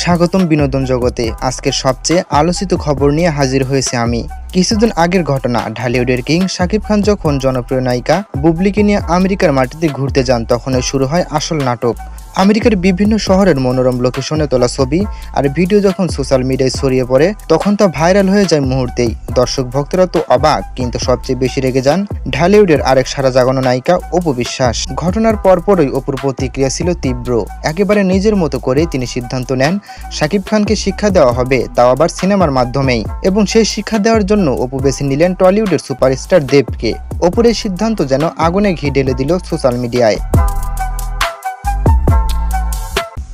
স্বাগতম বিনোদন জগতে। আজকের সবচেয়ে আলোচিত খবর নিয়ে হাজির হয়েছে আমি। কিছুদিন আগের ঘটনা, ঢালিউডের কিং শাকিব খান যখন জনপ্রিয় নায়িকা বুবলিকে নিয়ে আমেরিকার মাটিতে ঘুরতে যান, তখনই শুরু হয় আসল নাটক। আমেরিকার বিভিন্ন শহরের মনোরম লোকেশনে তোলা ছবি আর ভিডিও যখন সোশ্যাল মিডিয়ায় ছড়িয়ে পড়ে, তখন তা ভাইরাল হয়ে যায় মুহূর্তেই। দর্শক ভক্তরা তো অবাক, কিন্তু সবচেয়ে বেশি রেগে যান ঢালিউডের আরেক সারা জাগানো নায়িকা অপু বিশ্বাস। ঘটনার পরপরই অপুর প্রতিক্রিয়া ছিল তীব্র। একেবারে নিজের মতো করে তিনি সিদ্ধান্ত নেন শাকিব খানকে শিক্ষা দেওয়া হবে, তাও আবার সিনেমার মাধ্যমেই। এবং সেই শিক্ষা দেওয়ার জন্য অপু বেছে নিলেন টলিউডের সুপারস্টার দেবকে। অপুর এই সিদ্ধান্ত যেন আগুনে ঘি ঢেলে দিল সোশ্যাল মিডিয়ায়।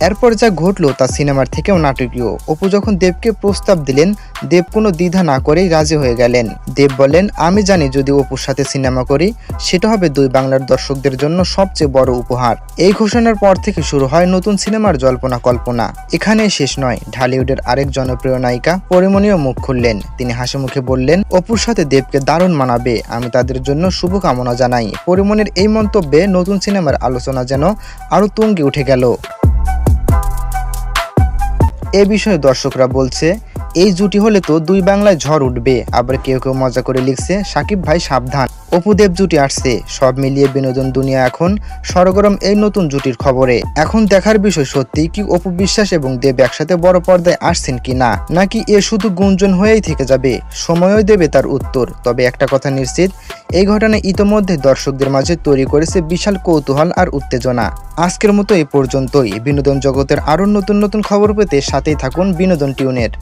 এরপর যা ঘটলো তা সিনেমার থেকেও নাটকীয়। অপু যখন দেবকে প্রস্তাব দিলেন, দেব কোনো দ্বিধা না করেই রাজি হয়ে গেলেন। দেব বললেন, আমি জানি যদি অপুর সাথে সিনেমা করি, সেটা হবে দুই বাংলার দর্শকদের জন্য সবচেয়ে বড় উপহার। এই ঘোষণার পর থেকে শুরু হয় নতুন সিনেমার জল্পনা কল্পনা। এখানেই শেষ নয়, ঢালিউডের আরেক জনপ্রিয় নায়িকা পরিমণিও মুখ খুললেন। তিনি হাসি মুখে বললেন, অপুর সাথে দেবকে দারুণ মানাবে, আমি তাদের জন্য শুভকামনা জানাই। পরিমণির এই মন্তব্যে নতুন সিনেমার আলোচনা যেন আরো তুঙ্গে উঠে গেল। এ বিষয়ে দর্শকরা বলছে, এই জুটি হলে তো দুই বাংলায় ঝড় উঠবে। আবার কেউ কেউ মজা করে লিখছে, সাকিব ভাই সাবধান, অপু দেব জুটি আসছে। সব মিলিয়ে বিনোদন দুনিয়া এখন সরগরম এই নতুন জুটির খবরে। এখন দেখার বিষয়, সত্যি কি অপু বিশ্বাস এবং দেব একসাথে বড় পর্দায় আসছেন কি না, নাকি এ শুধু গুঞ্জন হয়েই থেকে যাবে। সময়ই দেবে তার উত্তর। তবে একটা কথা নিশ্চিত, এই ঘটনা ইতোমধ্যে দর্শকদের মাঝে তৈরি করেছে বিশাল কৌতূহল আর উত্তেজনা। আজকের মতো এই পর্যন্তই। বিনোদন জগতের আরো নতুন নতুন খবর পেতে সাথেই থাকুন বিনোদন টিউনের।